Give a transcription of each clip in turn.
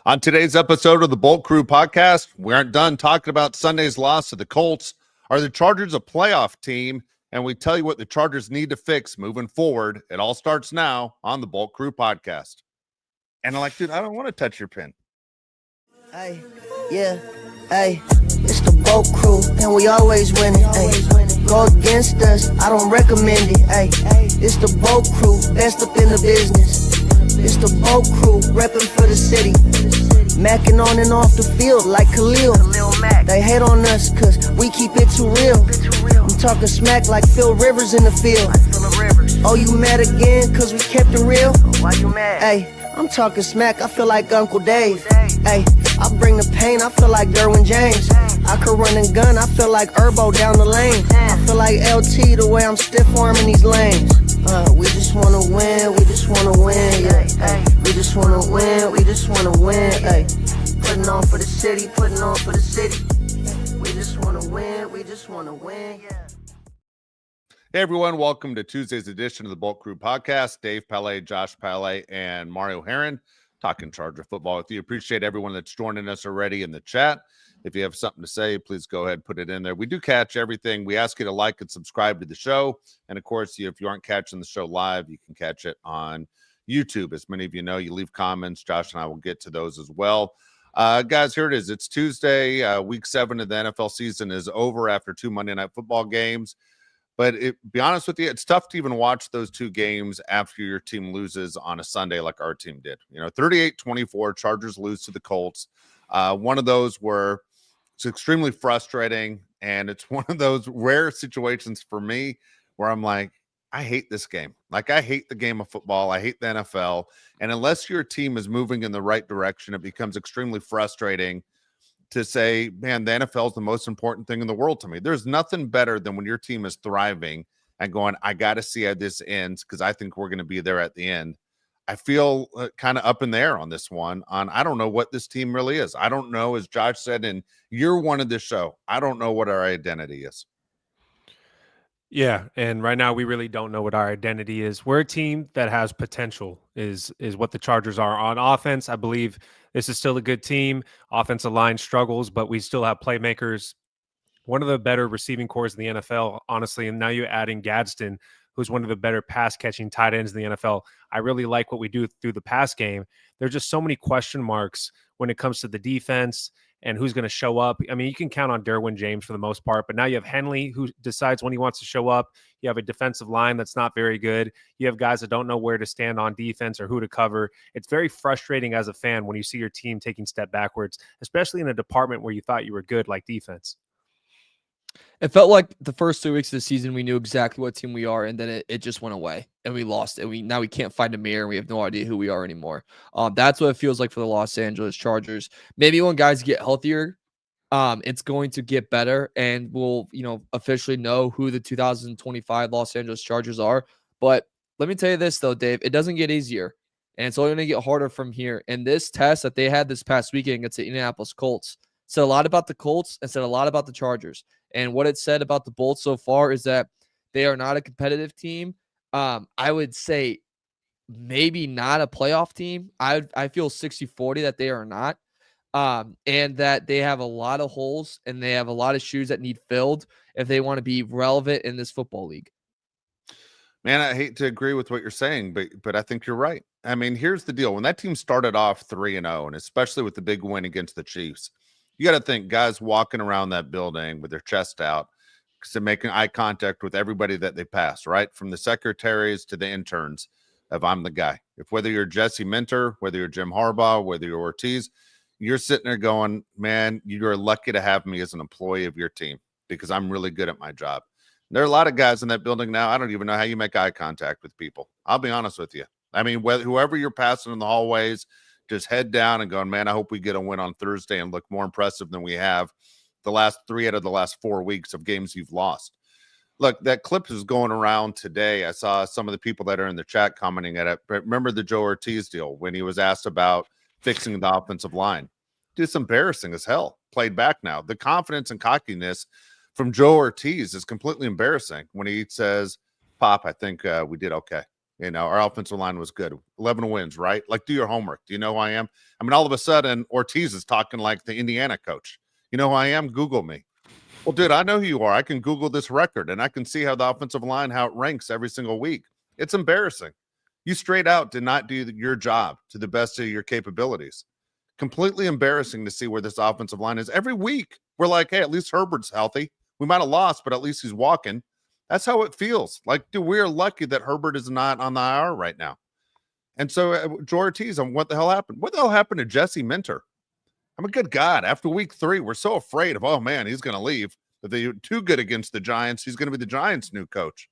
On today's episode of the Bolt Crew podcast, we aren't done talking about Sunday's loss to the Colts. Are the Chargers a playoff team? And we tell you what the Chargers need to fix moving forward. It all starts now on the Bolt Crew podcast. And I'm like, dude, I don't want to touch your pen. Hey, yeah, hey, it's the Bolt Crew, and we always winning. Hey, go against us, I don't recommend it. Hey, it's the Bolt Crew, best up in the business. It's the Bolt Crew, repping for the city. Macking on and off the field like Khalil. They hate on us cause we keep it too real. I'm talking smack like Phil Rivers in the field. Oh, you mad again cause we kept it real? Why you mad? Hey, I'm talking smack, I feel like Uncle Dave. Hey, I bring the pain, I feel like Derwin James. I could run and gun, I feel like Herbo down the lane. I feel like LT the way I'm stiff arming these lanes. We just wanna win, we just wanna win, yeah. Ay, we just wanna win, we just wanna win, ay. Putting on for the city, putting on for the city. We just wanna win, we just wanna win, yeah. Hey, everyone. Welcome to Tuesday's edition of the Bolt Crew podcast. Dave Pele, Josh Pele, and Mario Herron talking Charger football with you. Appreciate everyone that's joining us already in the chat. If you have something to say, please go ahead and put it in there. We do catch everything. We ask you to like and subscribe to the show. And, of course, if you aren't catching the show live, you can catch it on YouTube. As many of you know, you leave comments. Josh and I will get to those as well. Guys, here it is. It's Tuesday. Week 7 of the NFL season is over after 2 Monday Night Football games. But be honest with you, it's tough to even watch those 2 games after your team loses on a Sunday like our team did. 38-24, Chargers lose to the Colts. One of those where it's extremely frustrating, and it's one of those rare situations for me where I'm like, I hate this game. Like, I hate the game of football. I hate the NFL. And unless your team is moving in the right direction, it becomes extremely frustrating to say, man, the NFL is the most important thing in the world to me. There's nothing better than when your team is thriving and going, I got to see how this ends because I think we're going to be there at the end. I feel kind of up in the air on this one. I don't know what this team really is. I don't know, as Josh said in year 1 of this show, I don't know what our identity is. Yeah, and right now we really don't know what our identity is. We're a team that has potential is what the Chargers are on offense. I believe this is still a good team. Offensive line struggles, but we still have playmakers. One of the better receiving cores in the NFL, honestly, and now you're adding Gadsden, who's one of the better pass-catching tight ends in the NFL. I really like what we do through the pass game. There's just so many question marks when it comes to the defense and who's going to show up. I mean, you can count on Derwin James for the most part, but now you have Henley who decides when he wants to show up. You have a defensive line that's not very good. You have guys that don't know where to stand on defense or who to cover. It's very frustrating as a fan when you see your team taking step backwards, especially in a department where you thought you were good, like defense. It felt like the first 2 weeks of the season, we knew exactly what team we are, and then it just went away, and we lost it. Now we can't find a mirror, and we have no idea who we are anymore. That's what it feels like for the Los Angeles Chargers. Maybe when guys get healthier, it's going to get better, and we'll officially know who the 2025 Los Angeles Chargers are. But let me tell you this, though, Dave, it doesn't get easier, and it's only going to get harder from here. And this test that they had this past weekend against the Indianapolis Colts said a lot about the Colts and said a lot about the Chargers. And what it said about the Bolts so far is that they are not a competitive team. I would say maybe not a playoff team. I feel 60-40 that they are not. And that they have a lot of holes and they have a lot of shoes that need filled if they want to be relevant in this football league. Man, I hate to agree with what you're saying, but I think you're right. I mean, here's the deal. When that team started off 3-0, and especially with the big win against the Chiefs, you got to think guys walking around that building with their chest out, so making eye contact with everybody that they pass, right? From the secretaries to the interns of I'm the guy. If whether you're Jesse Minter, whether you're Jim Harbaugh, whether you're Ortiz, you're sitting there going, man, you're lucky to have me as an employee of your team because I'm really good at my job. There are a lot of guys in that building now. I don't even know how you make eye contact with people. I'll be honest with you. I mean, whoever you're passing in the hallways, just head down and going, man, I hope we get a win on Thursday and look more impressive than we have the last 3 out of the last 4 weeks of games you've lost. Look, that clip is going around today. I saw some of the people that are in the chat commenting at it. But remember the Joe Ortiz deal when he was asked about fixing the offensive line? It's embarrassing as hell. Played back now. The confidence and cockiness from Joe Ortiz is completely embarrassing when he says, Pop, I think we did okay. You know, our offensive line was good. 11 wins, right? Like, do your homework. Do you know who I am? I mean, all of a sudden, Ortiz is talking like the Indiana coach. You know who I am? Google me. Well, dude, I know who you are. I can Google this record, and I can see how the offensive line, how it ranks every single week. It's embarrassing. You straight out did not do your job to the best of your capabilities. Completely embarrassing to see where this offensive line is. Every week, we're like, hey, at least Herbert's healthy. We might have lost, but at least he's walking. That's how it feels. Like, dude, we're lucky that Herbert is not on the IR right now. And so, Joe Ortiz, what the hell happened? What the hell happened to Jesse Minter? I mean, good God, after week 3, we're so afraid of, oh, man, he's going to leave. If they're too good against the Giants, he's going to be the Giants' new coach.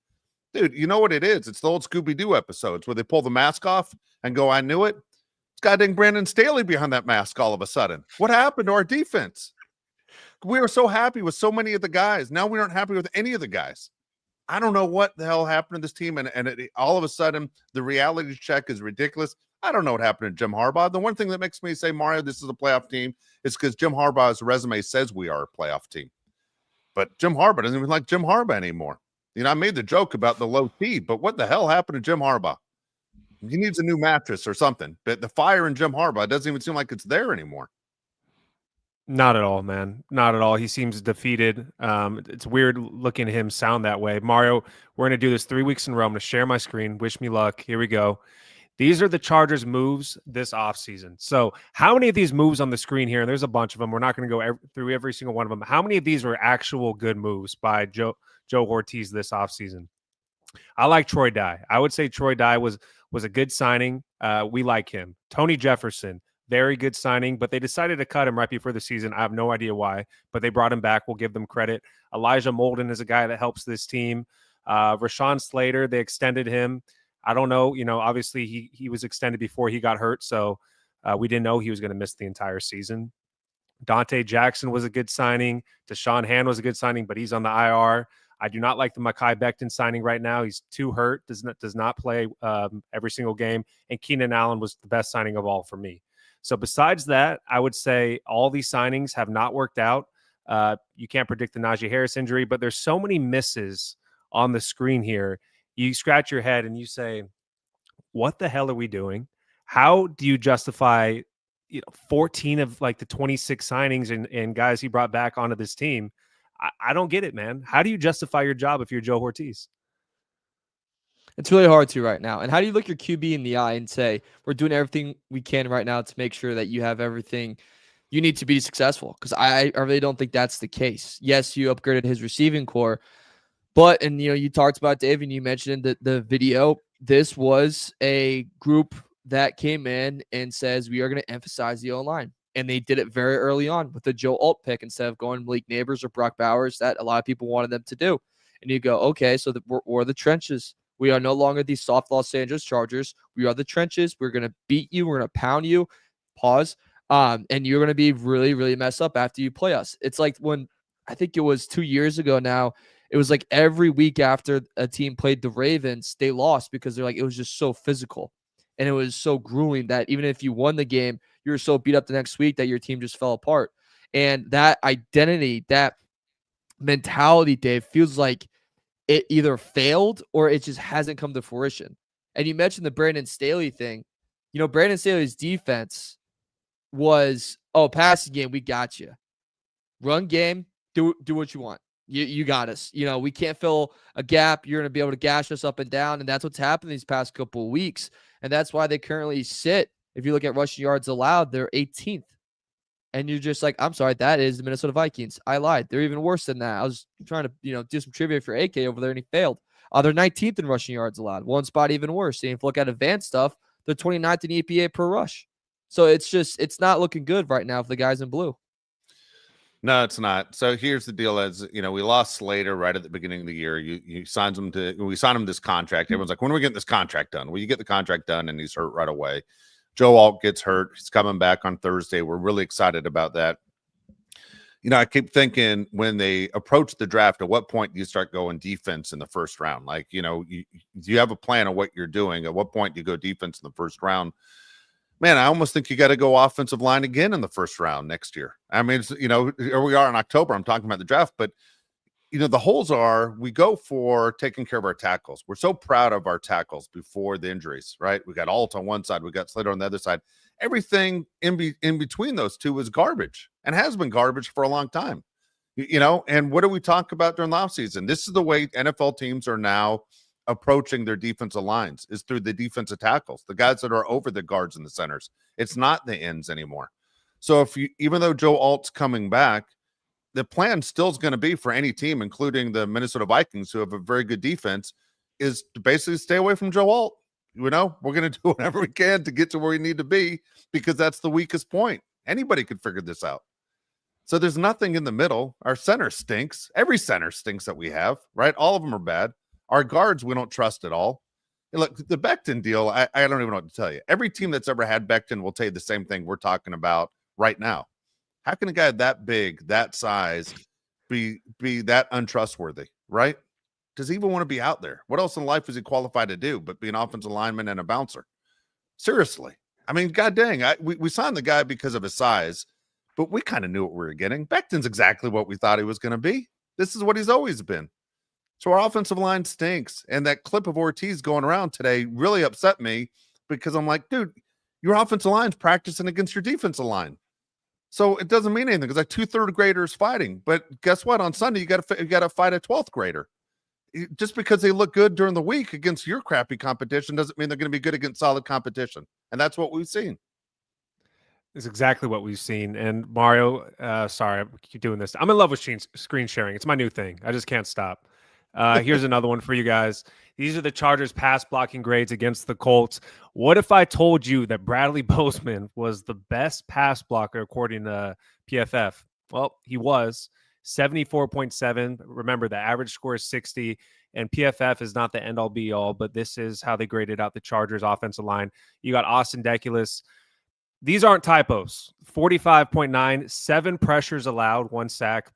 Dude, you know what it is? It's the old Scooby-Doo episodes where they pull the mask off and go, I knew it. It's goddamn Brandon Staley behind that mask all of a sudden. What happened to our defense? We were so happy with so many of the guys. Now we aren't happy with any of the guys. I don't know what the hell happened to this team. And all of a sudden, the reality check is ridiculous. I don't know what happened to Jim Harbaugh. The one thing that makes me say, Mario, this is a playoff team is because Jim Harbaugh's resume says we are a playoff team. But Jim Harbaugh doesn't even like Jim Harbaugh anymore. You know, I made the joke about the low T, but what the hell happened to Jim Harbaugh? He needs a new mattress or something. But the fire in Jim Harbaugh doesn't even seem like it's there anymore. Not at all, man. Not at all. He seems defeated. It's weird looking at him sound that way. Mario, we're going to do this 3 weeks in a row. I'm going to share my screen. Wish me luck. Here we go. These are the Chargers' moves this offseason. So how many of these moves on the screen here, and there's a bunch of them. We're not going to go through every single one of them. How many of these were actual good moves by Joe Ortiz this offseason? I like Troy Dye. I would say Troy Dye was a good signing. We like him. Tony Jefferson, very good signing, but they decided to cut him right before the season. I have no idea why, but they brought him back. We'll give them credit. Elijah Molden is a guy that helps this team. Rashawn Slater, they extended him. I don't know. You know, obviously he was extended before he got hurt, so we didn't know he was going to miss the entire season. Dante Jackson was a good signing. Deshaun Hand was a good signing, but he's on the IR. I do not like the Mekhi Becton signing right now. He's too hurt, does not play every single game. And Keenan Allen was the best signing of all for me. So besides that, I would say all these signings have not worked out. You can't predict the Najee Harris injury, but there's so many misses on the screen here. You scratch your head and you say, what the hell are we doing? How do you justify 14 of like the 26 signings and guys he brought back onto this team? I don't get it, man. How do you justify your job if you're Joe Ortiz? It's really hard to right now. And how do you look your QB in the eye and say, we're doing everything we can right now to make sure that you have everything you need to be successful? Because I really don't think that's the case. Yes, you upgraded his receiving core, but, and you talked about, Dave, and you mentioned in the video, this was a group that came in and says, we are going to emphasize the O-line. And they did it very early on with the Joe Alt pick instead of going Malik Neighbors or Brock Bowers that a lot of people wanted them to do. And you go, okay, so we're the trenches. We are no longer these soft Los Angeles Chargers. We are the trenches. We're going to beat you. We're going to pound you. Pause. And you're going to be really, really messed up after you play us. It's like when, I think it was 2 years ago now, it was like every week after a team played the Ravens, they lost because they're like, it was just so physical. And it was so grueling that even if you won the game, you were so beat up the next week that your team just fell apart. And that identity, that mentality, Dave, feels like it either failed or it just hasn't come to fruition. And you mentioned the Brandon Staley thing. Brandon Staley's defense was, passing game, we got you. Run game, do what you want. You got us. We can't fill a gap. You're going to be able to gash us up and down. And that's what's happened these past couple of weeks. And that's why they currently sit. If you look at rushing yards allowed, they're 18th. And you're just like, I'm sorry, that is the Minnesota Vikings. I lied. They're even worse than that. I was trying to, do some trivia for AK over there, and he failed. They're 19th in rushing yards allowed. One spot even worse. And if you look at advanced stuff, they're 29th in EPA per rush. So it's not looking good right now for the guys in blue. No, it's not. So here's the deal: as we lost Slater right at the beginning of the year. We signed him this contract. Everyone's like, when are we getting this contract done? Well, you get the contract done, and he's hurt right away. Joe Alt gets hurt. He's coming back on Thursday. We're really excited about that. I keep thinking when they approach the draft, at what point do you start going defense in the first round? Like, do you have a plan of what you're doing? At what point do you go defense in the first round? Man, I almost think you got to go offensive line again in the first round next year. I mean, here we are in October. I'm talking about the draft, but the holes are, we go for taking care of our tackles. We're so proud of our tackles before the injuries, right? We got Alt on one side, we got Slater on the other side. Everything in between those two is garbage and has been garbage for a long time. And what do we talk about during the offseason? This is the way NFL teams are now approaching their defensive lines, is through the defensive tackles, the guys that are over the guards and the centers. It's not the ends anymore. So even though Joe Alt's coming back, the plan still is going to be for any team, including the Minnesota Vikings, who have a very good defense, is to basically stay away from Joe Alt. We're going to do whatever we can to get to where we need to be, because that's the weakest point. Anybody could figure this out. So there's nothing in the middle. Our center stinks. Every center stinks that we have, right? All of them are bad. Our guards, we don't trust at all. And look, the Becton deal, I don't even know what to tell you. Every team that's ever had Becton will tell you the same thing we're talking about right now. How can a guy that big, that size, be that untrustworthy, right? Does he even want to be out there? What else in life is he qualified to do but be an offensive lineman and a bouncer? Seriously. I mean, god dang, we signed the guy because of his size, but we kind of knew what we were getting. Becton's exactly what we thought he was going to be. This is what he's always been. So our offensive line stinks. And that clip of Ortiz going around today really upset me, because I'm like, dude, your offensive line's practicing against your defensive line. So it doesn't mean anything, because like 2 third graders fighting. But guess what? On Sunday, you got to fight a 12th grader. Just because they look good during the week against your crappy competition doesn't mean they're going to be good against solid competition. And that's what we've seen. It's exactly what we've seen. And Mario, sorry, I keep doing this. I'm in love with screen sharing. It's my new thing. I just can't stop. Here's another one for you guys. These are the Chargers pass blocking grades against the Colts. What if I told you that Bradley Bozeman was the best pass blocker according to PFF? Well, he was 74.7. Remember, the average score is 60, and PFF is not the end-all be-all, but this is how they graded out the Chargers offensive line. You got Austin Deculus. These aren't typos. 45.9, 7 pressures allowed, 1 sack.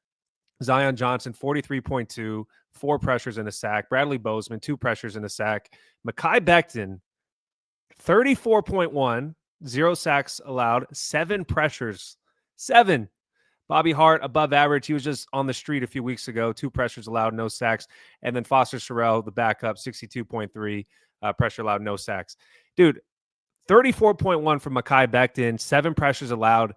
Zion Johnson, 43.2, 4 pressures and a sack. Bradley Bozeman, 2 pressures and a sack. Mekhi Becton, 34.1, 0 sacks allowed, 7 pressures. 7. Bobby Hart, above average. He was just on the street a few weeks ago. 2 pressures allowed, no sacks. And then Foster Sorrell, the backup, 62.3, pressure allowed, no sacks. Dude, 34.1 from Mekhi Becton, 7 pressures allowed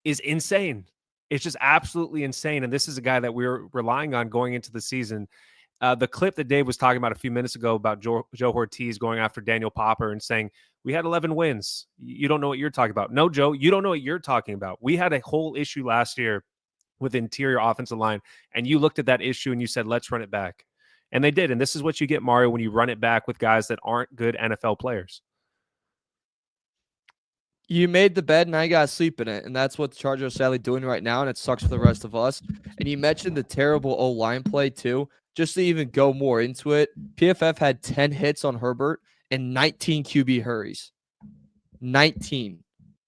is insane. It's just absolutely insane. And this is a guy that we're relying on going into the season. The clip that Dave was talking about a few minutes ago about Joe Ortiz going after Daniel Popper and saying, we had 11 wins. You don't know what you're talking about. No, Joe, you don't know what you're talking about. We had a whole issue last year with interior offensive line, and you looked at that issue and you said, let's run it back. And they did. And this is what you get, Mario, when you run it back with guys that aren't good NFL players. You made the bed, and now you got to sleep in it. And that's what the Chargers are sadly doing right now, and it sucks for the rest of us. And you mentioned the terrible O-line play, too. Just to even go more into it, PFF had 10 hits on Herbert and 19 QB hurries. 19.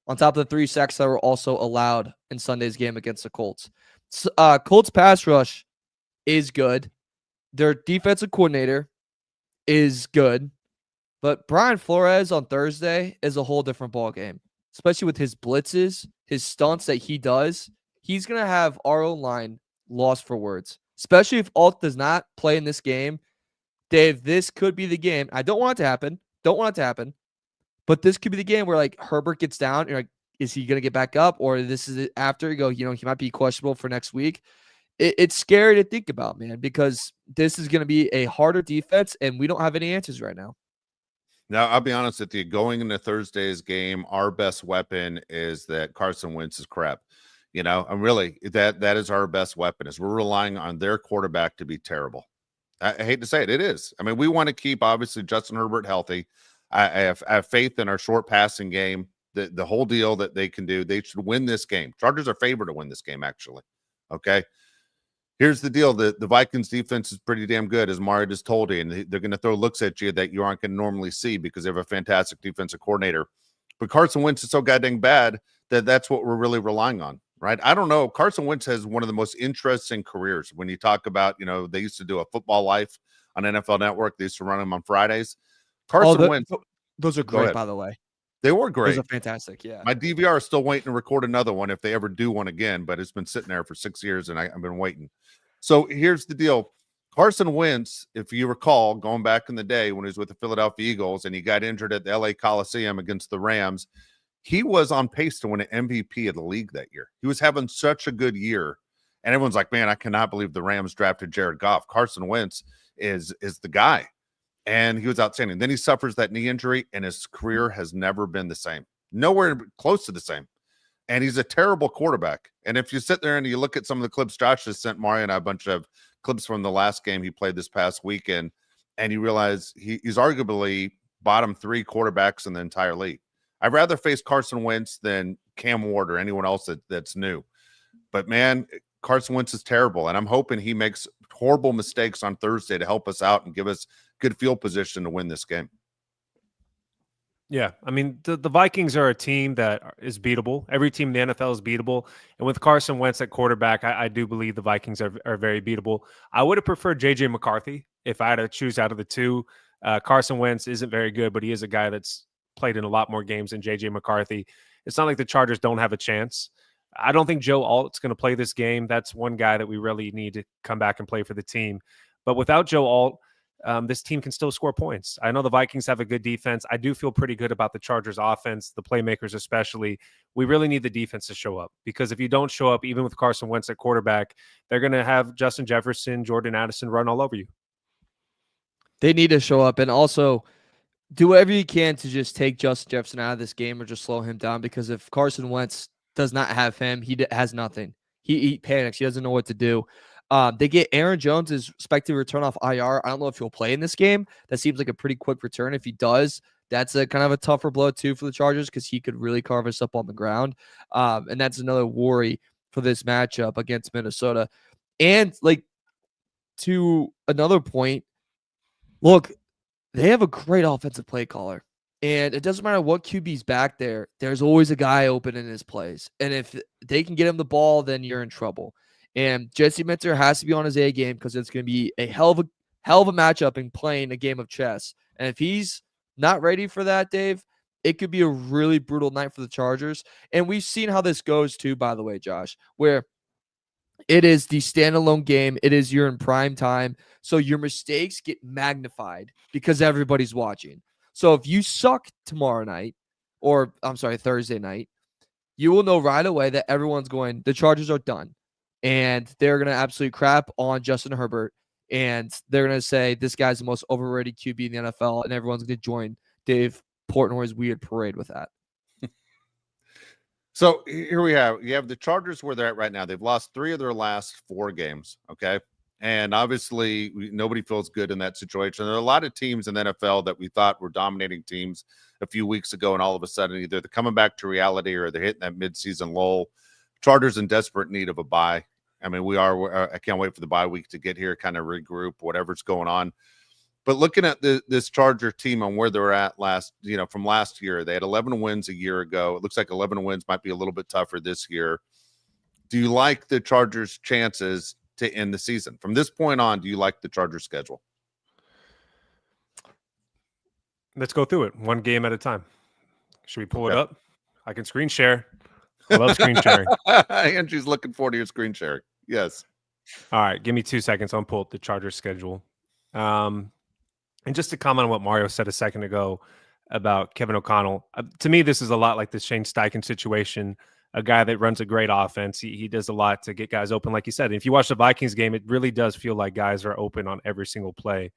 On top of the 3 sacks that were also allowed in Sunday's game against the Colts. Colts pass rush is good. Their defensive coordinator is good. But Brian Flores on Thursday is a whole different ballgame. Especially with his blitzes, his stunts that he does. He's going to have our own line lost for words. Especially if Alt does not play in this game. Dave, this could be the game. I don't want it to happen. But this could be the game where, like, Herbert gets down. And you're like, is he going to get back up? Or this is it after? You go, he might be questionable for next week. It's scary to think about, man, because this is going to be a harder defense, and we don't have any answers right now. Now, I'll be honest with you. Going into Thursday's game, our best weapon is that Carson Wentz is crap. And really, that is our best weapon, is we're relying on their quarterback to be terrible. I hate to say it. It is. I mean, we want to keep, obviously, Justin Herbert healthy. I have faith in our short passing game, the whole deal that they can do. They should win this game. Chargers are favored to win this game, actually. Okay. Here's the deal. The Vikings defense is pretty damn good, as Mario just told you, and they're going to throw looks at you that you aren't going to normally see because they have a fantastic defensive coordinator. But Carson Wentz is so goddamn bad that's what we're really relying on, right? I don't know. Carson Wentz has one of the most interesting careers. When you talk about, they used to do a Football Life on NFL Network. They used to run them on Fridays. Carson Wentz. Those are great, by the way. They were great. Those are fantastic, yeah. My DVR is still waiting to record another one if they ever do one again, but it's been sitting there for 6 years, and I've been waiting. So here's the deal. Carson Wentz, if you recall, going back in the day when he was with the Philadelphia Eagles and he got injured at the LA Coliseum against the Rams, he was on pace to win an MVP of the league that year. He was having such a good year. And everyone's like, man, I cannot believe the Rams drafted Jared Goff. Carson Wentz is the guy. And he was outstanding. Then he suffers that knee injury, and his career has never been the same. Nowhere close to the same. And he's a terrible quarterback. And if you sit there and you look at some of the clips, Josh has sent Mario and I a bunch of clips from the last game he played this past weekend, and you realize he's arguably bottom 3 quarterbacks in the entire league. I'd rather face Carson Wentz than Cam Ward or anyone else that's new. But, man, Carson Wentz is terrible, and I'm hoping he makes horrible mistakes on Thursday to help us out and give us good field position to win this game. Yeah, I mean, the Vikings are a team that is beatable. Every team in the NFL is beatable. And with Carson Wentz at quarterback, I do believe the Vikings are very beatable. I would have preferred J.J. McCarthy if I had to choose out of the two. Carson Wentz isn't very good, but he is a guy that's played in a lot more games than J.J. McCarthy. It's not like the Chargers don't have a chance. I don't think Joe Alt's going to play this game. That's one guy that we really need to come back and play for the team. But without Joe Alt, this team can still score points. I know the Vikings have a good defense. I do feel pretty good about the Chargers offense, the playmakers especially. We really need the defense to show up, because if you don't show up, even with Carson Wentz at quarterback, they're going to have Justin Jefferson, Jordan Addison run all over you. They need to show up, and also do whatever you can to just take Justin Jefferson out of this game or just slow him down, because if Carson Wentz does not have him, he has nothing. He panics. He doesn't know what to do. They get Aaron Jones is expected to return off IR. I don't know if he'll play in this game. That seems like a pretty quick return. If he does, that's a kind of a tougher blow too for the Chargers, because he could really carve us up on the ground. And that's another worry for this matchup against Minnesota. And like, to another point, look, they have a great offensive play caller. And it doesn't matter what QB's back there, there's always a guy open in his plays. And if they can get him the ball, then you're in trouble. And Jesse Minter has to be on his A game, because it's going to be a hell of a matchup in playing a game of chess. And if he's not ready for that, Dave, it could be a really brutal night for the Chargers. And we've seen how this goes too, by the way, Josh, where it is the standalone game. It is you're in prime time. So your mistakes get magnified because everybody's watching. So if you suck tomorrow night, or I'm sorry, Thursday night, you will know right away that everyone's going, the Chargers are done. And they're going to absolutely crap on Justin Herbert. And they're going to say, this guy's the most overrated QB in the NFL. And everyone's going to join Dave Portnoy's weird parade with that. So here you have the Chargers where they're at right now. They've lost 3 of their last 4 games. Okay. And obviously nobody feels good in that situation. There are a lot of teams in the NFL that we thought were dominating teams a few weeks ago, and all of a sudden either they're coming back to reality or they're hitting that midseason lull. Chargers in desperate need of a bye. I mean, I can't wait for the bye week to get here, kind of regroup, whatever's going on. But looking at this Charger team and where they're at from last year, they had 11 wins a year ago. It looks like 11 wins might be a little bit tougher this year. Do you like the Chargers' chances to end the season? From this point on, do you like the Chargers' schedule? Let's go through it one game at a time. Should we pull it up? I can screen share. I love screen sharing. Angie's looking forward to your screen sharing. Yes. All right. Give me 2 seconds. I'll pull up the Chargers schedule. And just to comment on what Mario said a second ago about Kevin O'Connell, to me, this is a lot like the Shane Steichen situation, a guy that runs a great offense. He does a lot to get guys open, like you said. And if you watch the Vikings game, it really does feel like guys are open on every single play.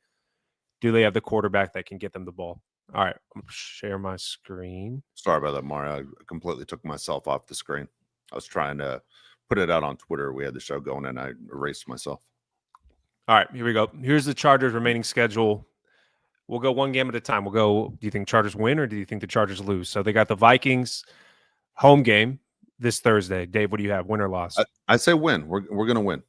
Do they have the quarterback that can get them the ball? All right, I'm going to share my screen. Sorry about that, Mario. I completely took myself off the screen. I was trying to put it out on Twitter. We had the show going, and I erased myself. All right, here we go. Here's the Chargers' remaining schedule. We'll go one game at a time. We'll go, do you think Chargers win or do you think the Chargers lose? So they got the Vikings home game this Thursday. Dave, what do you have, win or loss? I say win. We're going to win.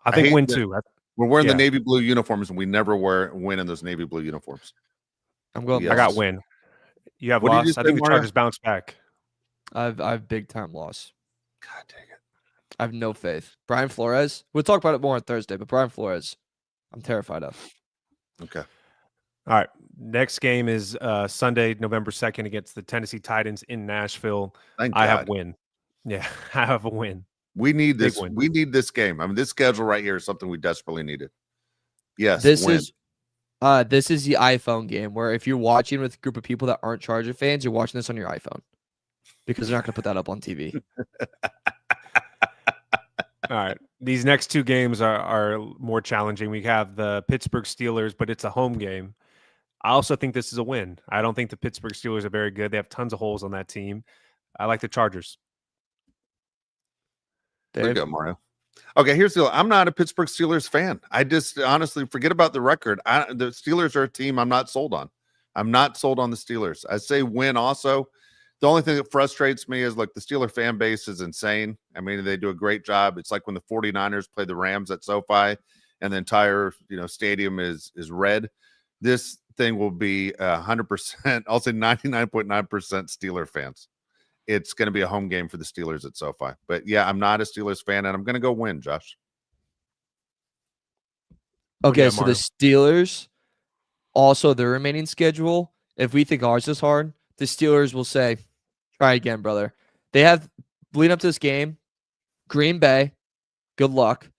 I think win too. We're wearing the navy blue uniforms, and we never win in those navy blue uniforms. I'm going. Yes. I got win. You have what loss. I think the Chargers bounce back. I've big time loss. God dang it! I have no faith. Brian Flores. We'll talk about it more on Thursday, but Brian Flores, I'm terrified of. Okay. All right. Next game is Sunday, November 2nd against the Tennessee Titans in Nashville. Thank God. I have win. Yeah, I have a win. We need Big this. win. We need this game. I mean, this schedule right here is something we desperately needed. Yes, This win. is the iPhone game where if you're watching with a group of people that aren't Charger fans, you're watching this on your iPhone because they're not going to put that up on TV. All right. These next two games are more challenging. We have the Pittsburgh Steelers, but it's a home game. I also think this is a win. I don't think the Pittsburgh Steelers are very good. They have tons of holes on that team. I like the Chargers. There you go, Mario. Okay, here's the deal. I'm not a Pittsburgh Steelers fan. I just honestly forget about the record. The Steelers are a team I'm not sold on. I'm not sold on the Steelers. I say win also. The only thing that frustrates me is like the Steeler fan base is insane. I mean, they do a great job. It's like when the 49ers play the Rams at SoFi and the entire, stadium is red. This thing will be 100%, I'll say 99.9% Steeler fans. It's going to be a home game for the Steelers at SoFi. But yeah, I'm not a Steelers fan, and I'm going to go win, Josh. Okay, so the Steelers, also their remaining schedule, if we think ours is hard, the Steelers will say, try again, brother. They have, leading up to this game, Green Bay, good luck.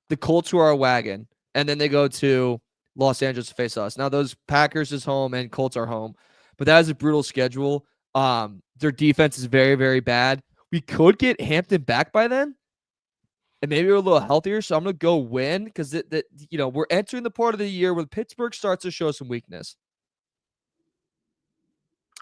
The Colts, who are a wagon, and then they go to Los Angeles to face us. Now, those Packers is home and Colts are home, but that is a brutal schedule. Their defense is very, very bad. We could get Hampton back by then, and maybe we're a little healthier. So I'm going to go win because we're entering the part of the year where Pittsburgh starts to show some weakness.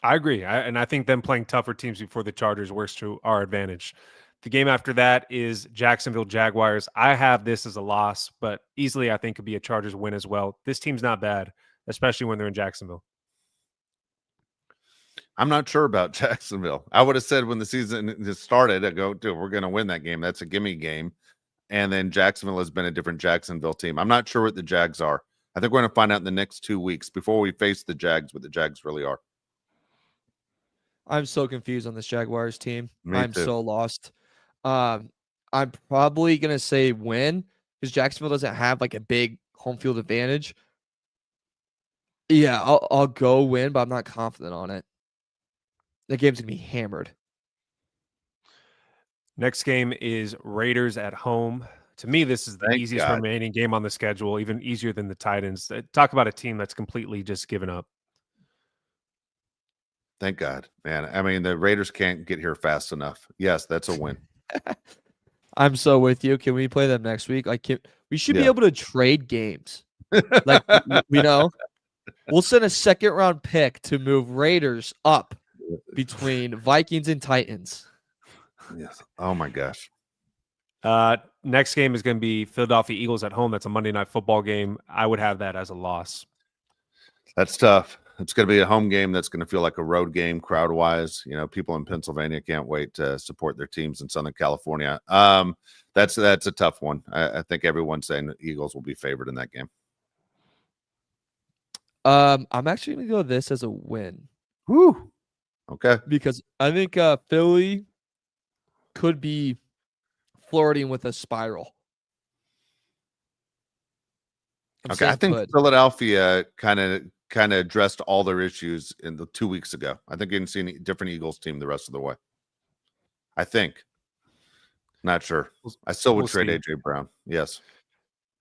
I agree. And I think them playing tougher teams before the Chargers works to our advantage. The game after that is Jacksonville Jaguars. I have this as a loss, but easily I think could be a Chargers win as well. This team's not bad, especially when they're in Jacksonville. I'm not sure about Jacksonville. I would have said when the season started, I go, dude, we're going to win that game. That's a gimme game. And then Jacksonville has been a different Jacksonville team. I'm not sure what the Jags are. I think we're going to find out in the next 2 weeks before we face the Jags what the Jags really are. I'm so confused on this Jaguars team. Me too. So lost. I'm probably going to say win because Jacksonville doesn't have like a big home field advantage. Yeah, I'll go win, but I'm not confident on it. The game's going to be hammered. Next game is Raiders at home. To me, this is the easiest remaining game on the schedule, even easier than the Titans. Talk about a team that's completely just given up. Thank God, man. I mean, the Raiders can't get here fast enough. Yes, that's a win. I'm so with you. Can we play them next week? We should be able to trade games. Like, we'll send a second-round pick to move Raiders up between Vikings and Titans. Yes. Oh my gosh. Next game is going to be Philadelphia Eagles at home. That's a Monday Night Football game. I would have that as a loss. That's tough. It's going to be a home game that's going to feel like a road game crowd-wise. People in Pennsylvania can't wait to support their teams in Southern California. That's a tough one. I think everyone's saying the Eagles will be favored in that game. I'm actually going to go this as a win. Woo. Okay. Because I think Philly could be flirting with a spiral. I think Philadelphia kind of addressed all their issues in the 2 weeks ago. I think you can see a different Eagles team the rest of the way. I think. Not sure. I still would trade AJ Brown. Yes.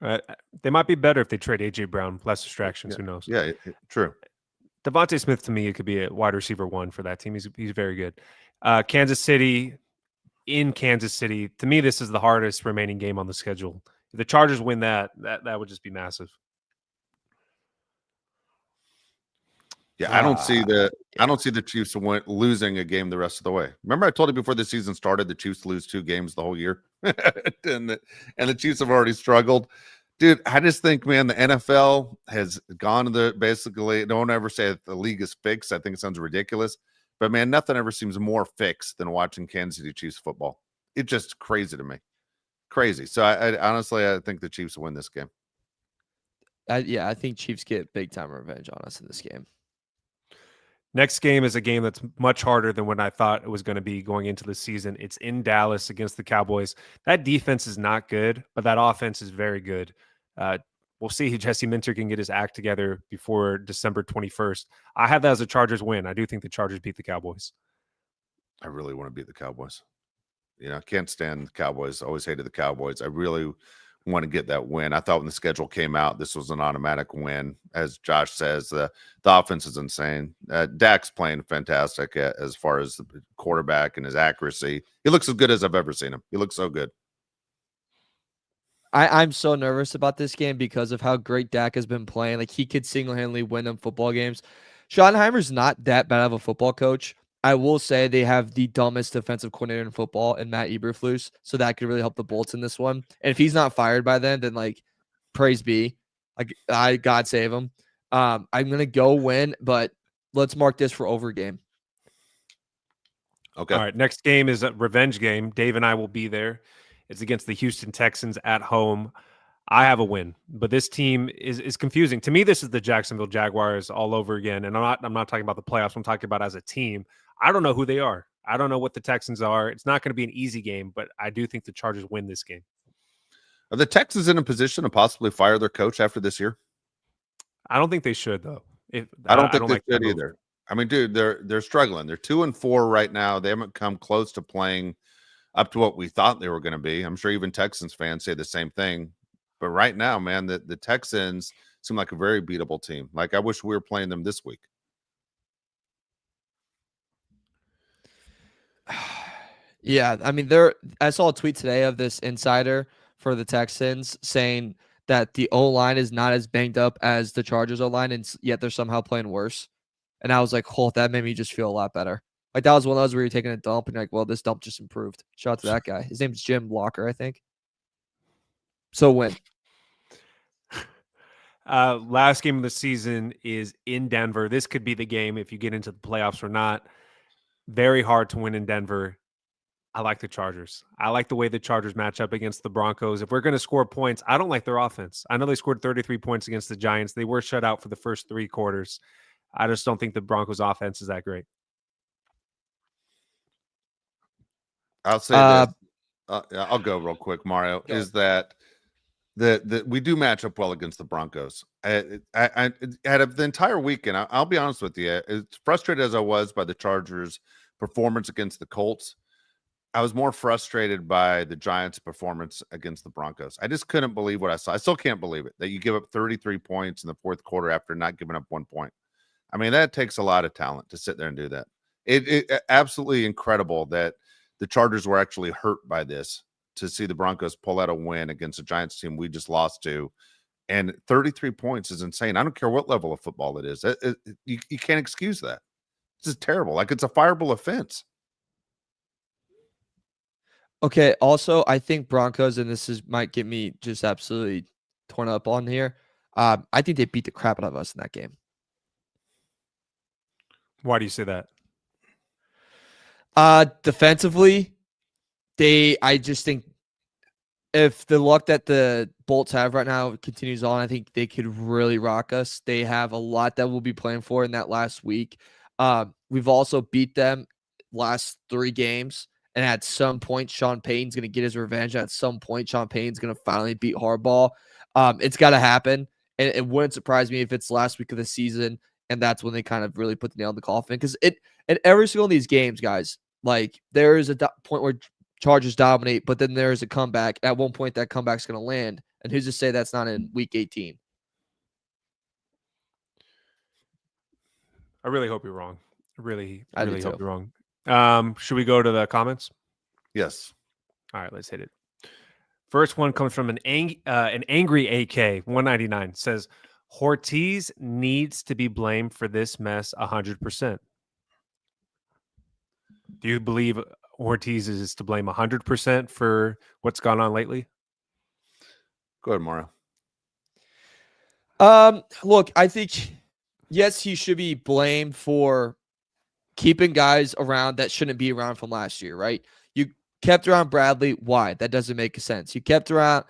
They might be better if they trade AJ Brown. Less distractions. Yeah. Who knows? Yeah, true. Devontae Smith, to me, it could be a wide receiver 1 for that team. He's very good. Kansas City, in Kansas City. To me, this is the hardest remaining game on the schedule. If the Chargers win that would just be massive. Yeah, I don't see the Chiefs losing a game the rest of the way. Remember, I told you before the season started, the Chiefs lose 2 games the whole year, and the Chiefs have already struggled. Dude, I just think, man, the NFL has gone to basically. Don't ever say that the league is fixed. I think it sounds ridiculous, but man, nothing ever seems more fixed than watching Kansas City Chiefs football. It's just crazy to me, crazy. So I honestly, I think the Chiefs will win this game. I think Chiefs get big time revenge on us in this game. Next game is a game that's much harder than what I thought it was going to be going into the season. It's in Dallas against the Cowboys. That defense is not good, but that offense is very good. We'll see if Jesse Minter can get his act together before December 21st. I have that as a Chargers win. I do think the Chargers beat the Cowboys. I really want to beat the Cowboys. You know, can't stand the Cowboys. Always hated the Cowboys. I really want to get that win. I thought when the schedule came out, this was an automatic win. As Josh says, the offense is insane. Dak's playing fantastic as far as the quarterback and his accuracy. He looks as good as I've ever seen him. He looks so good. I'm so nervous about this game because of how great Dak has been playing. Like, he could single-handedly win them football games. Schottenheimer's not that bad of a football coach. I will say they have the dumbest defensive coordinator in football in Matt Eberflus, so that could really help the Bolts in this one. And if he's not fired by then like, praise be. Like, God save him. I'm gonna go win, but let's mark this for over game. Okay. All right. Next game is a revenge game. Dave and I will be there. It's against the Houston Texans at home. I have a win, but this team is confusing. To me, this is the Jacksonville Jaguars all over again. And I'm not talking about the playoffs. I'm talking about as a team. I don't know who they are. I don't know what the Texans are. It's not going to be an easy game, but I do think the Chargers win this game. Are the Texans in a position to possibly fire their coach after this year? I don't think they should, though. I don't think they should either. I mean, dude, they're struggling. They're 2-4 right now. They haven't come close to playing up to what we thought they were going to be. I'm sure even Texans fans say the same thing. But right now, man, the Texans seem like a very beatable team. Like, I wish we were playing them this week. Yeah, I mean, I saw a tweet today of this insider for the Texans saying that the O-line is not as banged up as the Chargers O-line, and yet they're somehow playing worse. And I was like, oh, that made me just feel a lot better. Like, that was one of those where you're taking a dump and you're like, well, this dump just improved. Shout out to that guy. His name's Jim Locker, I think. So win. Last game of the season is in Denver. This could be the game if you get into the playoffs or not. Very hard to win in Denver. I like the Chargers. I like the way the Chargers match up against the Broncos. If we're going to score points, I don't like their offense. I know they scored 33 points against the Giants. They were shut out for the first 3 quarters. I just don't think the Broncos offense is that great. I'll say this. I'll go real quick, Mario. Is that we do match up well against the Broncos. I out of the entire weekend, I'll be honest with you, as frustrated as I was by the Chargers' performance against the Colts, I was more frustrated by the Giants' performance against the Broncos. I just couldn't believe what I saw. I still can't believe it, that you give up 33 points in the fourth quarter after not giving up 1 point. I mean, that takes a lot of talent to sit there and do that. It absolutely incredible that the Chargers were actually hurt by this, to see the Broncos pull out a win against a Giants team we just lost to. And 33 points is insane. I don't care what level of football it is. You can't excuse that. This is terrible. Like, it's a fireable offense. Okay, also, I think Broncos, and might get me just absolutely torn up on here. I think they beat the crap out of us in that game. Why do you say that? Defensively, I just think if the luck that the Bolts have right now continues on, I think they could really rock us. They have a lot that we'll be playing for in that last week. We've also beat them last 3 games. And at some point, Sean Payton's going to get his revenge. At some point, Sean Payton's going to finally beat Harbaugh. It's got to happen. And it wouldn't surprise me if it's last week of the season, and that's when they kind of really put the nail in the coffin. Because in every single of these games, guys, like, there is a point where Chargers dominate, but then there is a comeback. At one point, that comeback's going to land. And who's to say that's not in week 18? I really hope you're wrong. I really hope too. you're wrong. Should we go to the comments? Yes. All right, let's hit it. First one comes from an angry AK 199. Says Ortiz needs to be blamed for this mess 100%. Do you believe Ortiz is to blame 100% for what's gone on lately? Go ahead, Mario. Look, I think yes, he should be blamed for keeping guys around that shouldn't be around from last year, right? You kept around Bradley. Why? That doesn't make sense. You kept around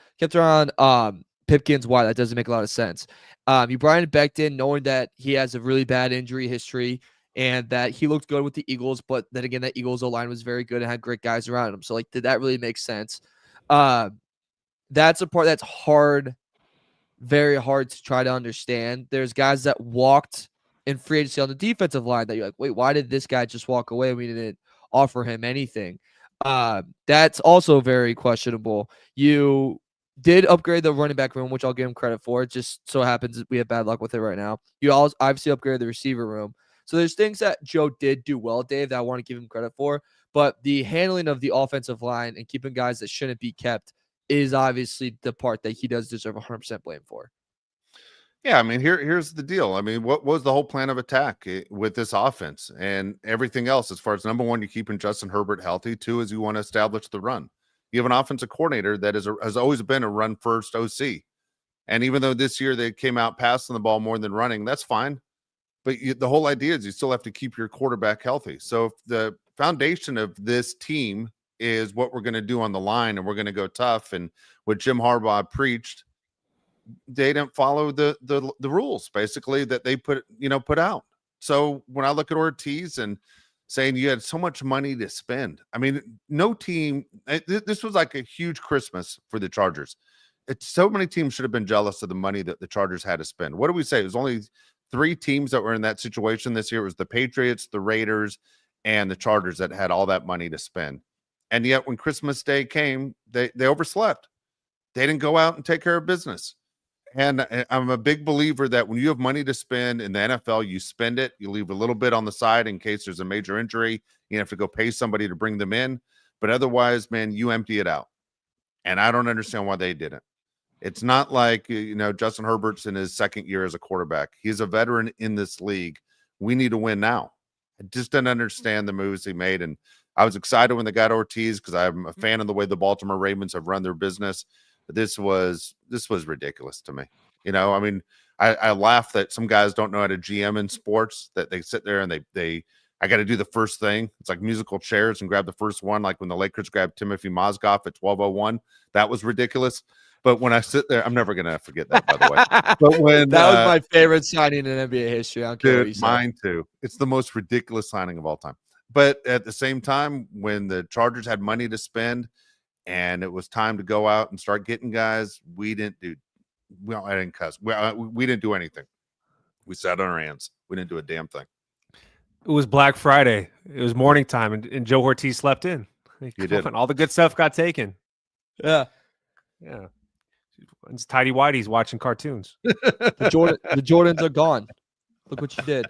Pipkins. Why? That doesn't make a lot of sense. You brought in Becton knowing that he has a really bad injury history and that he looked good with the Eagles, but then again, that Eagles O-line was very good and had great guys around him. So, like, did that really make sense? That's a part that's hard, very hard to try to understand. There's guys that walked in free agency on the defensive line that you're like, wait, why did this guy just walk away? We didn't offer him anything. That's also very questionable. You did upgrade the running back room, which I'll give him credit for. It just so happens we have bad luck with it right now. You also obviously upgraded the receiver room. So there's things that Joe did do well, Dave, that I want to give him credit for. But the handling of the offensive line and keeping guys that shouldn't be kept is obviously the part that he does deserve 100% blame for. Yeah, I mean, here's the deal. I mean, what was the whole plan of attack with this offense and everything else? As far as number one, you're keeping Justin Herbert healthy. Two is you want to establish the run. You have an offensive coordinator that has always been a run first OC. And even though this year they came out passing the ball more than running, that's fine. But the whole idea is you still have to keep your quarterback healthy. So if the foundation of this team is what we're going to do on the line and we're going to go tough and what Jim Harbaugh preached, they didn't follow the rules basically that they put out. So when I look at Ortiz and saying you had so much money to spend, I mean, no team, this was like a huge Christmas for the Chargers. It's so many teams should have been jealous of the money that the Chargers had to spend. What do we say? It was only 3 teams that were in that situation this year. It was the Patriots, the Raiders, and the Chargers that had all that money to spend. And yet when Christmas Day came, they overslept. They didn't go out and take care of business. And I'm a big believer that when you have money to spend in the NFL, you spend it. You leave a little bit on the side in case there's a major injury. You have to go pay somebody to bring them in. But otherwise, man, you empty it out. And I don't understand why they didn't. It's not like, Justin Herbert's in his second year as a quarterback. He's a veteran in this league. We need to win now. I just didn't understand the moves he made. And I was excited when they got Ortiz because I'm a fan of the way the Baltimore Ravens have run their business. This was ridiculous to me. I mean, I laugh that some guys don't know how to GM in sports, that they sit there and I got to do the first thing. It's like musical chairs and grab the first one. Like when the Lakers grabbed Timothy Mozgov at 12:01, that was ridiculous. But when I sit there, I'm never going to forget that, by the way. But when that was my favorite signing in NBA history. I don't care what you say. Mine too. It's the most ridiculous signing of all time. But at the same time, when the Chargers had money to spend, and it was time to go out and start getting guys, I didn't cuss. We didn't do anything. We sat on our hands. We didn't do a damn thing. It was Black Friday. It was morning time, and Joe Ortiz slept in. You did. All the good stuff got taken. Yeah. It's Tidy Whitey's watching cartoons. The Jordans are gone. Look what you did.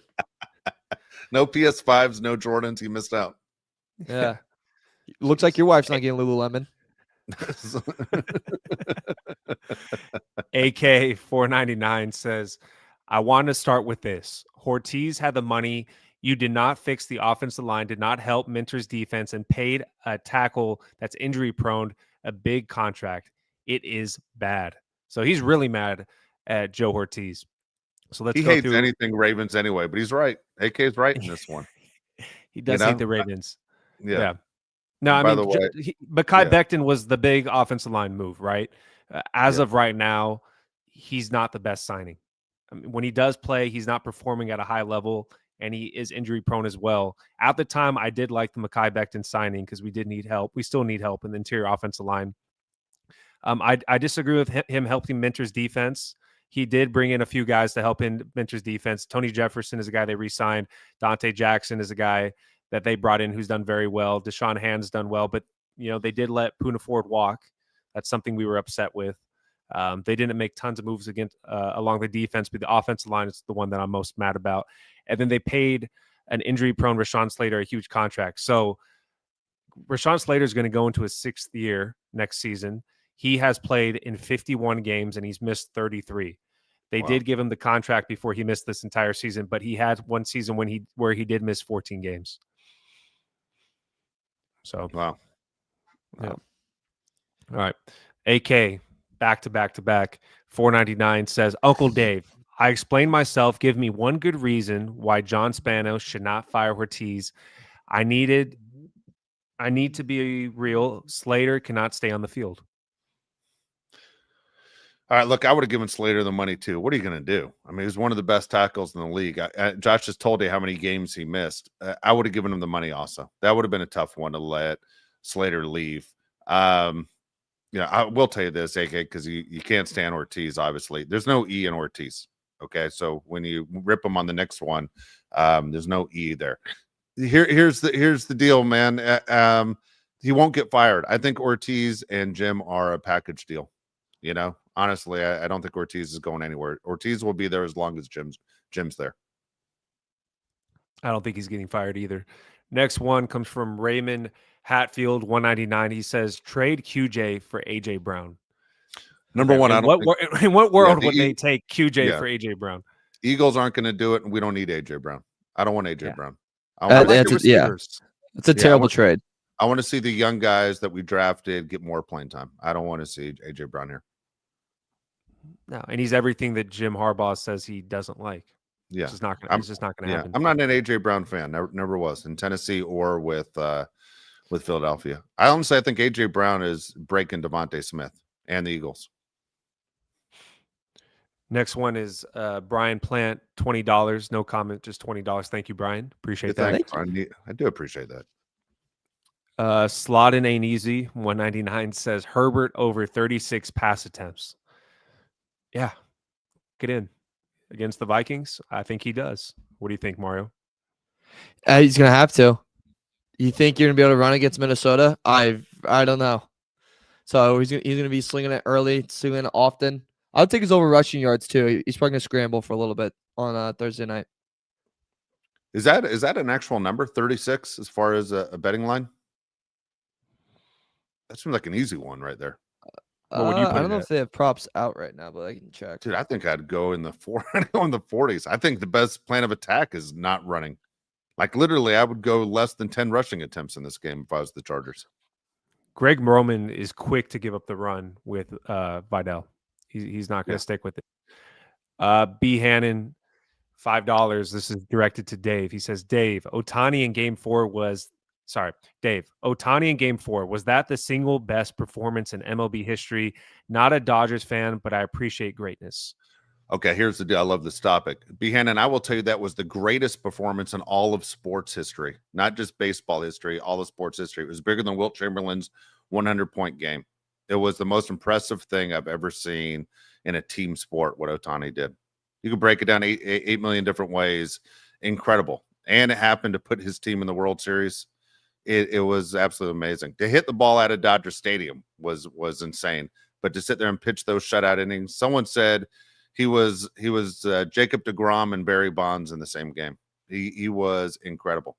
No PS5s, no Jordans. You missed out. Yeah. Looks like your wife's not getting Lululemon. AK 499 says, I want to start with this. Ortiz had the money. You did not fix the offensive line, did not help Minter's defense, and paid a tackle that's injury prone a big contract. It is bad. So he's really mad at Joe Ortiz. So he hates anything Ravens anyway, but he's right. AK is right in this one. He does hate the Ravens. Yeah. No, I mean, Mekhi Becton was the big offensive line move, right? As of right now, he's not the best signing. I mean, when he does play, he's not performing at a high level, and he is injury prone as well. At the time, I did like the Mekhi Becton signing because we did need help. We still need help in the interior offensive line. I disagree with him helping Minter's defense. He did bring in a few guys to help in Minter's defense. Tony Jefferson is a guy they re-signed. Dante Jackson is a guy that they brought in who's done very well. Deshaun Hand's done well, but they did let Poona Ford walk. That's something we were upset with. They didn't make tons of moves against along the defense, but the offensive line is the one that I'm most mad about. And then they paid an injury-prone Rashawn Slater a huge contract. So Rashawn Slater is going to go into his 6th year next season. He has played in 51 games and he's missed 33. They did give him the contract before he missed this entire season, but he had one season where he did miss 14 games. So wow. All right. AK back to back 499 says, Uncle Dave, I explained myself. Give me one good reason why John Spanos should not fire Ortiz. I need to be real. Slater cannot stay on the field. All right, look, I would have given Slater the money too. What are you going to do? I mean, he was one of the best tackles in the league. Josh just told you how many games he missed. I would have given him the money also. That would have been a tough one to let Slater leave. I will tell you this, AK, because you can't stand Ortiz, obviously. There's no E in Ortiz, okay? So when you rip him on the next one, there's no E there. Here's the deal, man. he won't get fired. I think Ortiz and Jim are a package deal. Honestly, I don't think Ortiz is going anywhere. Ortiz will be there as long as Jim's there. I don't think he's getting fired either. Next one comes from Raymond Hatfield, 199. He says, trade QJ for AJ Brown. Number one, in what world would they take QJ for AJ Brown? Eagles aren't going to do it, and we don't need AJ Brown. I don't want AJ Brown. It's a terrible trade. I want to see the young guys that we drafted get more playing time. I don't want to see AJ Brown here. No, and he's everything that Jim Harbaugh says he doesn't like. Yeah, it's just not going to happen. I'm not an AJ Brown fan. Never was in Tennessee or with Philadelphia. I honestly think AJ Brown is breaking Devontae Smith and the Eagles. Next one is Brian Plant, $20. No comment, just $20. Thank you, Brian. Appreciate that. Thank you, Brian. I do appreciate that. Slottin ain't easy. 199 says Herbert over 36 pass attempts. Yeah, get in against the Vikings. I think he does. What do you think, Mario? He's gonna have to. You think you're gonna be able to run against Minnesota? I don't know. So he's gonna be slinging it early, slinging it often. I'll take his over rushing yards too. He's probably gonna scramble for a little bit on Thursday night. Is that an actual number? 36 as far as a betting line? That seems like an easy one right there. I don't know if they have props out right now, but I can check. Dude, I think I'd go in the 40s. I think the best plan of attack is not running. Like literally, I would go less than 10 rushing attempts in this game if I was the Chargers. Greg Roman is quick to give up the run with Vidal. He's not going to stick with it. B. Hannon, $5. This is directed to Dave. He says, Dave, Ohtani in game 4 was that the single best performance in MLB history? Not a Dodgers fan, but I appreciate greatness. Okay, here's the deal. I love this topic. B. Hannon, I will tell you that was the greatest performance in all of sports history, not just baseball history, all of sports history. It was bigger than Wilt Chamberlain's 100-point game. It was the most impressive thing I've ever seen in a team sport, what Ohtani did. You could break it down 8 million different ways. Incredible. And it happened to put his team in the World Series. It was absolutely amazing. To hit the ball out of Dodger Stadium was insane. But to sit there and pitch those shutout innings, someone said he was Jacob deGrom and Barry Bonds in the same game. He was incredible.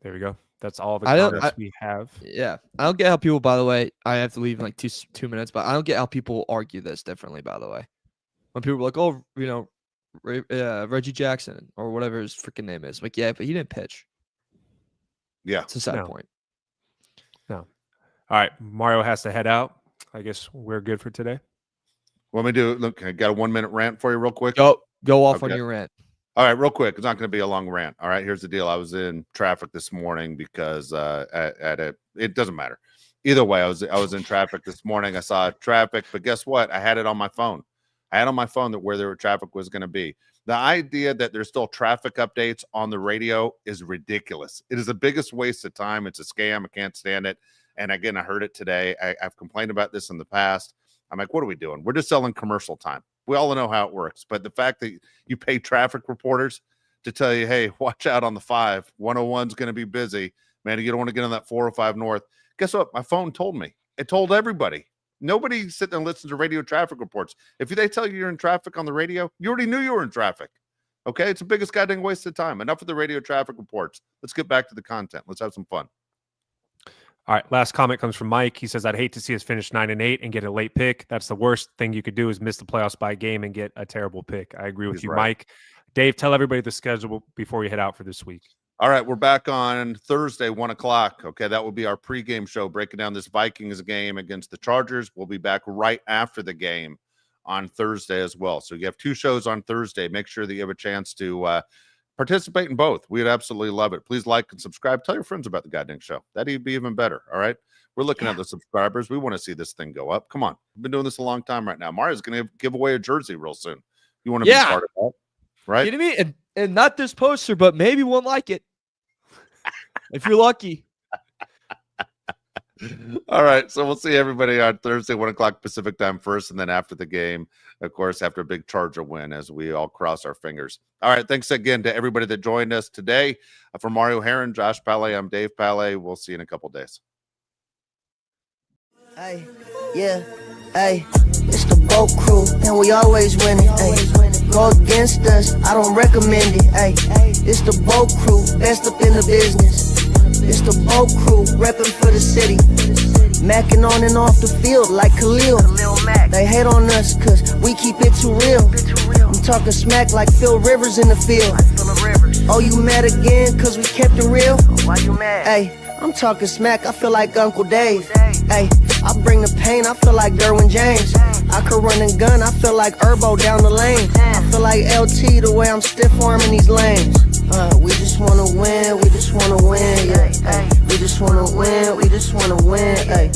There we go. That's all the comments we have. Yeah, I don't get how people. By the way, I have to leave in like two minutes, but I don't get how people argue this differently. By the way, when people are like, "Oh, Reggie Jackson or whatever his freaking name is," like, yeah, but he didn't pitch. Yeah, it's a sad point. No. All right, Mario has to head out. I guess we're good for today. What me do? Look, I got a 1-minute rant for you, real quick. Go off on your rant. All right, real quick. It's not going to be a long rant. All right, here's the deal. I was in traffic this morning because it doesn't matter. Either way, I was in traffic this morning. I saw traffic, but guess what? I had it on my phone. I had on my phone that where the traffic was going to be. The idea that there's still traffic updates on the radio is ridiculous. It is the biggest waste of time. It's a scam. I can't stand it. And again, I heard it today. I've complained about this in the past. I'm like, what are we doing? We're just selling commercial time. We all know how it works. But the fact that you pay traffic reporters to tell you, hey, watch out on the 5. 101 is going to be busy. Man, you don't want to get on that 405 North. Guess what? My phone told me. It told everybody. Nobody sit there and listen to radio traffic reports. If they tell you you're in traffic on the radio, you already knew you were in traffic. Okay? It's the biggest goddamn waste of time. Enough of the radio traffic reports. Let's get back to the content. Let's have some fun. All right, last comment comes from Mike. He says, I'd hate to see us finish 9-8 and get a late pick. That's the worst thing you could do is miss the playoffs by a game and get a terrible pick. I agree with you, right. Mike. Dave, tell everybody the schedule before we head out for this week. All right, we're back on Thursday, 1 o'clock. Okay, that will be our pregame show, breaking down this Vikings game against the Chargers. We'll be back right after the game on Thursday as well. So you have 2 shows on Thursday. Make sure that you have a chance to participate in both. We'd absolutely love it. Please like and subscribe. Tell your friends about the goddamn show. That'd be even better. All right. We're looking at the subscribers. We want to see this thing go up. Come on. We've been doing this a long time right now. Mario's going to give away a jersey real soon. You want to be part of that, right? Kidding me? And not this poster, but maybe one like it. If you're lucky. All right. So we'll see everybody on Thursday, 1 o'clock Pacific time first, and then after the game, of course, after a big Charger win, as we all cross our fingers. All right. Thanks again to everybody that joined us today. For Mario Heron, Josh Palais, I'm Dave Palais. We'll see you in a couple days. Hey, yeah, hey, it's the boat crew, and we always winning. Hey, go against us, I don't recommend it. Hey, it's the boat crew, best up in the business. It's the boat crew, repping for the city. Macking on and off the field like Khalil. They hate on us cause we keep it too real. I'm talking smack like Phil Rivers in the field. Oh, you mad again cause we kept it real? Why you mad? Hey, I'm talking smack, I feel like Uncle Dave. Hey, I bring the pain, I feel like Derwin James. I could run and gun, I feel like Herbo down the lane. I feel like LT the way I'm stiff arming these lanes. We just wanna win, we just wanna win, yeah. Ay, we just wanna win, we just wanna win, ay.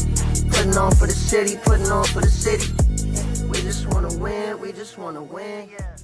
Putting on for the city, putting on for the city. We just wanna win, we just wanna win, yeah.